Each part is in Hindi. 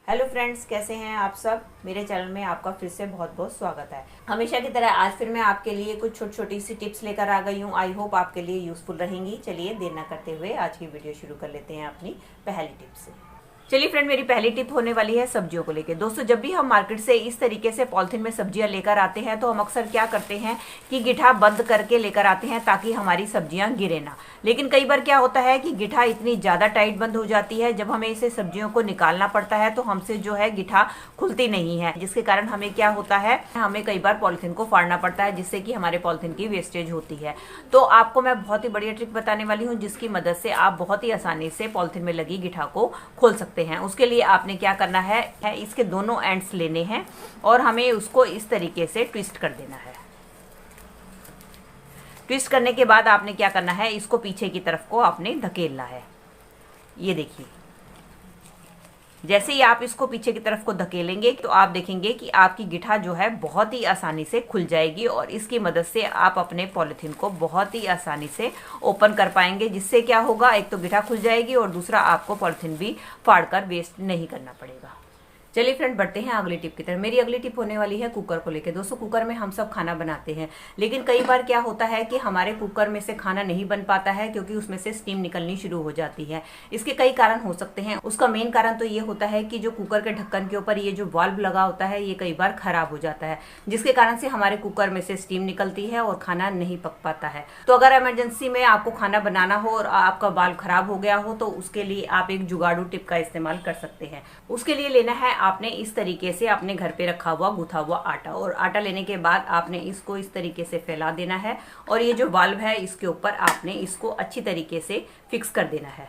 हेलो फ्रेंड्स, कैसे हैं आप सब। मेरे चैनल में आपका फिर से बहुत बहुत स्वागत है। हमेशा की तरह आज फिर मैं आपके लिए कुछ छोटी सी टिप्स लेकर आ गई हूँ। आई होप आपके लिए यूजफुल रहेंगी। चलिए देर न करते हुए आज की वीडियो शुरू कर लेते हैं अपनी पहली टिप से। चलिए फ्रेंड, मेरी पहली टिप होने वाली है सब्जियों को लेकर। दोस्तों, जब भी हम मार्केट से इस तरीके से पॉलिथीन में सब्जियां लेकर आते हैं तो हम अक्सर क्या करते हैं कि गिठा बंद करके लेकर आते हैं ताकि हमारी सब्जियां गिरे ना। लेकिन कई बार क्या होता है कि गिठा इतनी ज़्यादा टाइट बंद हो जाती है, जब हमें इसे सब्जियों को निकालना पड़ता है तो हमसे जो है गिठा खुलती नहीं है, जिसके कारण हमें क्या होता है, हमें कई बार पॉलिथीन को फाड़ना पड़ता है, जिससे कि हमारे पॉलिथीन की वेस्टेज होती है। तो आपको मैं बहुत ही बढ़िया ट्रिक बताने वाली हूँ जिसकी मदद से आप बहुत ही आसानी से पॉलिथीन में लगी गिठा को खोल सकते हैं। उसके लिए आपने क्या करना है, इसके दोनों एंड्स लेने हैं और हमें उसको इस तरीके से ट्विस्ट कर देना है। ट्विस्ट करने के बाद आपने क्या करना है, इसको पीछे की तरफ को आपने धकेलना है। ये देखिए, जैसे ही आप इसको पीछे की तरफ को धकेलेंगे तो आप देखेंगे कि आपकी गिठा जो है बहुत ही आसानी से खुल जाएगी और इसकी मदद से आप अपने पॉलिथीन को बहुत ही आसानी से ओपन कर पाएंगे, जिससे क्या होगा, एक तो गिठा खुल जाएगी और दूसरा आपको पॉलिथीन भी फाड़कर वेस्ट नहीं करना पड़ेगा। चलिए फ्रेंड, बढ़ते हैं अगली टिप की तरफ। मेरी अगली टिप होने वाली है कुकर को लेकर। दोस्तों, कुकर में हम सब खाना बनाते हैं, लेकिन कई बार क्या होता है कि हमारे कुकर में से खाना नहीं बन पाता है क्योंकि उसमें से स्टीम निकलनी शुरू हो जाती है। इसके कई कारण हो सकते हैं। उसका मेन कारण तो ये होता है कि जो कुकर के ढक्कन के ऊपर ये जो वाल्व लगा होता है ये कई बार खराब हो जाता है, जिसके कारण से हमारे कुकर में से स्टीम निकलती है और खाना नहीं पक पाता है। तो अगर इमरजेंसी में आपको खाना बनाना हो और आपका वाल्व खराब हो गया हो तो उसके लिए आप एक जुगाड़ू टिप का इस्तेमाल कर सकते हैं। उसके लिए लेना है आपने इस तरीके से अपने घर पे रखा हुआ गूथा हुआ आटा, और आटा लेने के बाद आपने इसको इस तरीके से फैला देना है और ये जो वाल्व है इसके ऊपर आपने इसको अच्छी तरीके से फिक्स कर देना है।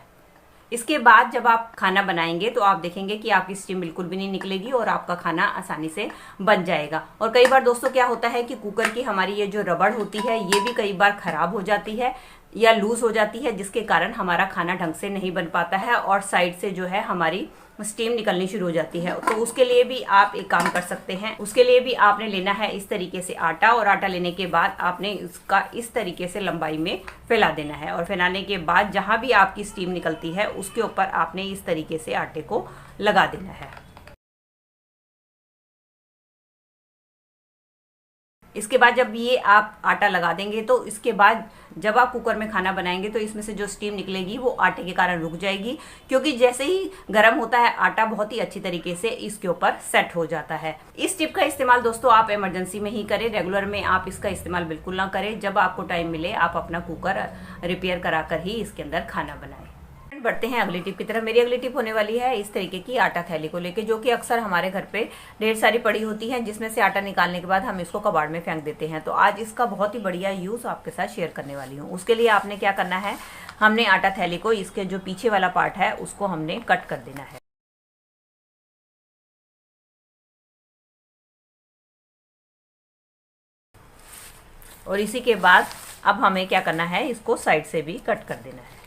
इसके बाद जब आप खाना बनाएंगे तो आप देखेंगे कि आपकी स्टीम बिल्कुल भी नहीं निकलेगी और आपका खाना आसानी से बन जाएगा। और कई बार दोस्तों क्या होता है कि कुकर की हमारी ये जो रबड़ होती है ये भी कई बार खराब हो जाती है या लूज हो जाती है, जिसके कारण हमारा खाना ढंग से नहीं बन पाता है और साइड से जो है हमारी स्टीम निकलनी शुरू हो जाती है। तो उसके लिए भी आप एक काम कर सकते हैं। उसके लिए भी आपने लेना है इस तरीके से आटा, और आटा लेने के बाद आपने इसका इस तरीके से लंबाई में फैला देना है और फैलाने के बाद जहां भी आपकी स्टीम निकलती है उसके ऊपर आपने इस तरीके से आटे को लगा देना है। इसके बाद जब ये आप आटा लगा देंगे तो इसके बाद जब आप कुकर में खाना बनाएंगे तो इसमें से जो स्टीम निकलेगी वो आटे के कारण रुक जाएगी, क्योंकि जैसे ही गर्म होता है आटा बहुत ही अच्छी तरीके से इसके ऊपर सेट हो जाता है। इस टिप का इस्तेमाल दोस्तों आप इमरजेंसी में ही करें, रेगुलर में आप इसका इस्तेमाल बिल्कुल ना करें। जब आपको टाइम मिले आप अपना कुकर रिपेयर कराकर ही इसके अंदर खाना बनाएं। बढ़ते हैं अगली टिप की तरफ। मेरी अगली टिप होने वाली है इस तरीके की आटा थैली को लेके, जो कि अक्सर हमारे घर पे ढेर सारी पड़ी होती है, जिसमें से आटा निकालने के बाद हम इसको कबाड़ में फेंक देते हैं। तो आज इसका बहुत ही बढ़िया यूज आपके साथ शेयर करने वाली हूँ। उसके लिए आपने क्या करना है, हमने आटा थैली को इसके जो पीछे वाला पार्ट है उसको हमने कट कर देना है। और इसी के बाद अब हमें क्या करना है, इसको साइड से भी कट कर देना है।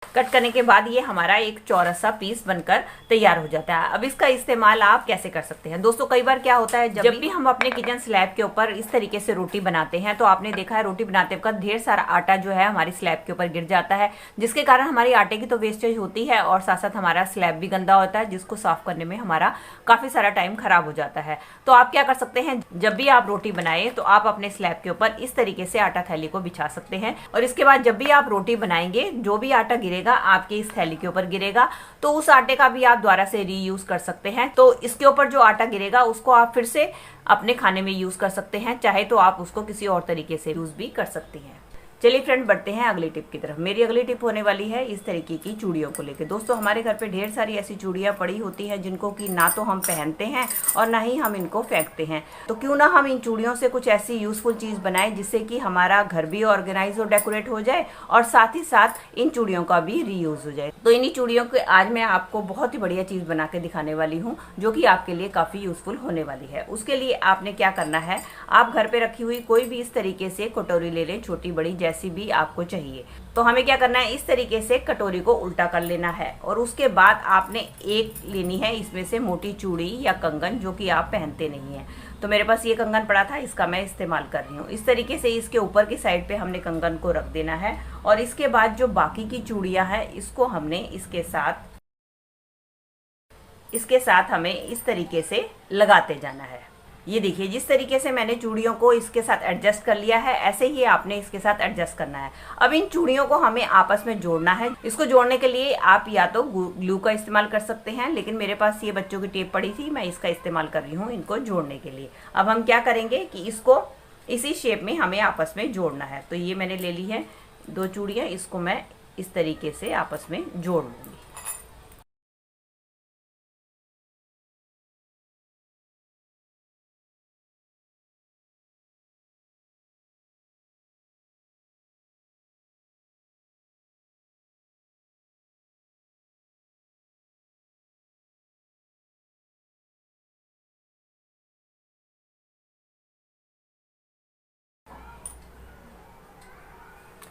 कट करने के बाद ये हमारा एक चौरसा पीस बनकर तैयार हो जाता है। अब इसका इस्तेमाल आप कैसे कर सकते हैं। दोस्तों, कई बार क्या होता है, जब भी हम अपने किचन स्लैब के ऊपर इस तरीके से रोटी बनाते हैं तो आपने देखा है रोटी बनाते वक्त ढेर सारा आटा जो है हमारी स्लैब के ऊपर गिर जाता है, जिसके कारण हमारी आटे की तो वेस्टेज होती है और साथ साथ हमारा स्लैब भी गंदा होता है, जिसको साफ करने में हमारा काफी सारा टाइम खराब हो जाता है। तो आप क्या कर सकते हैं, जब भी आप रोटी बनाए तो आप अपने स्लैब के ऊपर इस तरीके से आटा थैली को बिछा सकते हैं और इसके बाद जब भी आप रोटी बनाएंगे जो भी आटा गिरेगा आपके इस थैली के ऊपर गिरेगा तो उस आटे का भी आप दोबारा से रीयूज कर सकते हैं। तो इसके ऊपर जो आटा गिरेगा उसको आप फिर से अपने खाने में यूज कर सकते हैं, चाहे तो आप उसको किसी और तरीके से यूज भी कर सकती हैं। चलिए फ्रेंड, बढ़ते हैं अगली टिप की तरफ। मेरी अगली टिप होने वाली है इस तरीके की चूड़ियों को लेकर। दोस्तों, हमारे घर पे ढेर सारी ऐसी चूड़ियां पड़ी होती हैं जिनको कि ना तो हम पहनते हैं और ना ही हम इनको फेंकते हैं। तो क्यों ना हम इन चूड़ियों से कुछ ऐसी यूजफुल चीज बनाएं जिससे कि हमारा घर भी ऑर्गेनाइज और डेकोरेट हो जाए और साथ ही साथ इन चूड़ियों का भी रीयूज हो जाए। तो इन्हीं चूड़ियों के आज मैं आपको बहुत ही बढ़िया चीज बना के दिखाने वाली हूँ जो कि आपके लिए काफी यूजफुल होने वाली है। उसके लिए आपने क्या करना है, आप घर पे रखी हुई कोई भी इस तरीके से कटोरी ले लें, छोटी बड़ी जैसी भी आपको चाहिए। तो हमें क्या करना है, इस तरीके से कटोरी को उल्टा कर लेना है और उसके बाद आपने एक लेनी है इसमें से मोटी चूड़ी या कंगन, जो कि आप पहनते नहीं है। तो मेरे पास ये कंगन पड़ा था, इसका मैं इस्तेमाल कर रही हूँ। इस तरीके से इसके ऊपर की साइड पे हमने कंगन को रख देना है और इसके बाद जो बाकी की चूड़ियां हैं इसको हमने इसके साथ इसके साथ हमें इस तरीके से लगाते जाना है। ये देखिए जिस तरीके से मैंने चूड़ियों को इसके साथ एडजस्ट कर लिया है, ऐसे ही आपने इसके साथ एडजस्ट करना है। अब इन चूड़ियों को हमें आपस में जोड़ना है। इसको जोड़ने के लिए आप या तो ग्लू का इस्तेमाल कर सकते हैं, लेकिन मेरे पास ये बच्चों की टेप पड़ी थी, मैं इसका इस्तेमाल कर रही हूँ इनको जोड़ने के लिए। अब हम क्या करेंगे कि इसको इसी शेप में हमें आपस में जोड़ना है। तो ये मैंने ले ली है 2 चूड़ियाँ, इसको मैं इस तरीके से आपस में जोड़ लूँगी।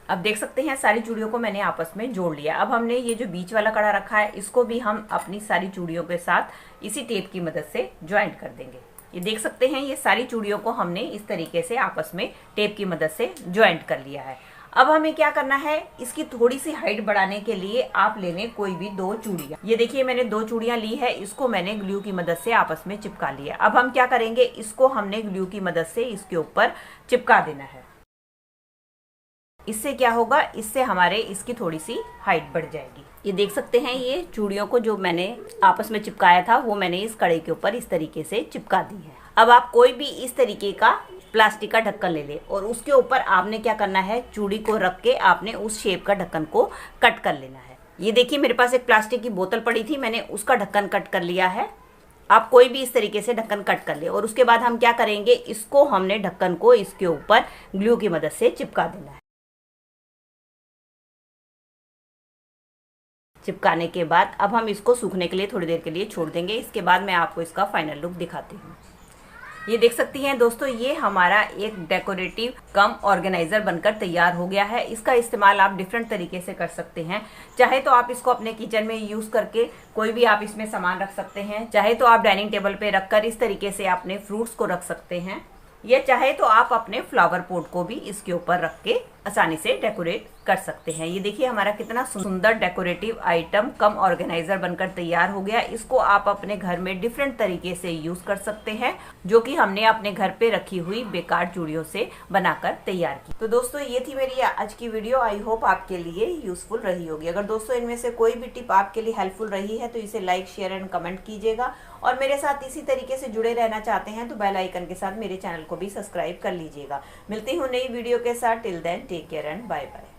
अब देख सकते हैं सारी चूड़ियों को मैंने आपस में जोड़ लिया। अब हमने ये जो बीच वाला कड़ा रखा है, इसको भी हम अपनी सारी चूड़ियों के साथ इसी टेप की मदद से ज्वाइंट कर देंगे। ये देख सकते हैं ये सारी चूड़ियों को हमने इस तरीके से आपस में टेप की मदद से ज्वाइंट कर लिया है। अब हमें क्या करना है, इसकी थोड़ी सी हाइट बढ़ाने के लिए आप ले लें कोई भी 2 चूड़ियाँ। ये देखिए मैंने 2 चूड़ियाँ ली है, इसको मैंने ग्लू की मदद से आपस में चिपका लिया। अब हम क्या करेंगे, इसको हमने ग्लू की मदद से इसके ऊपर चिपका देना है। इससे क्या होगा, इससे हमारे इसकी थोड़ी सी हाइट बढ़ जाएगी। ये देख सकते हैं ये चूड़ियों को जो मैंने आपस में चिपकाया था वो मैंने इस कड़े के ऊपर इस तरीके से चिपका दी है। अब आप कोई भी इस तरीके का प्लास्टिक का ढक्कन ले ले और उसके ऊपर आपने क्या करना है, चूड़ी को रख के आपने उस शेप का ढक्कन को कट कर लेना है। ये देखिए मेरे पास एक प्लास्टिक की बोतल पड़ी थी, मैंने उसका ढक्कन कट कर लिया है। आप कोई भी इस तरीके से ढक्कन कट कर ले और उसके बाद हम क्या करेंगे, इसको हमने ढक्कन को इसके ऊपर ग्लू की मदद से चिपका देना है। चिपकाने के बाद अब हम इसको सूखने के लिए थोड़ी देर के लिए छोड़ देंगे। इसके बाद मैं आपको इसका फाइनल लुक दिखाती हूँ। ये देख सकती हैं दोस्तों, ये हमारा एक डेकोरेटिव कम ऑर्गेनाइजर बनकर तैयार हो गया है। इसका इस्तेमाल आप डिफरेंट तरीके से कर सकते हैं। चाहे तो आप इसको अपने किचन में यूज करके कोई भी आप इसमें सामान रख सकते हैं, चाहे तो आप डाइनिंग टेबल पे रखकर इस तरीके से अपने फ्रूट्स को रख सकते हैं, या चाहे तो आप अपने फ्लावर पॉट को भी इसके ऊपर रख के आसानी से डेकोरेट कर सकते हैं। ये देखिए हमारा कितना सुंदर डेकोरेटिव आइटम कम ऑर्गेनाइजर बनकर तैयार हो गया। इसको आप अपने घर में डिफरेंट तरीके से यूज कर सकते हैं, जो कि हमने अपने घर पे रखी हुई बेकार चूड़ियों से बनाकर तैयार की। तो दोस्तों ये थी मेरी आज की वीडियो। आई होप आपके लिए यूजफुल रही होगी। अगर दोस्तों इनमें से कोई भी टिप आपके लिए हेल्पफुल रही है तो इसे लाइक, शेयर एंड कमेंट कीजिएगा। और मेरे साथ इसी तरीके से जुड़े रहना चाहते हैं तो बेल आइकन के साथ मेरे चैनल को भी सब्सक्राइब कर लीजिएगा। मिलती हूँ नई वीडियो के साथ। Till then take care and bye bye.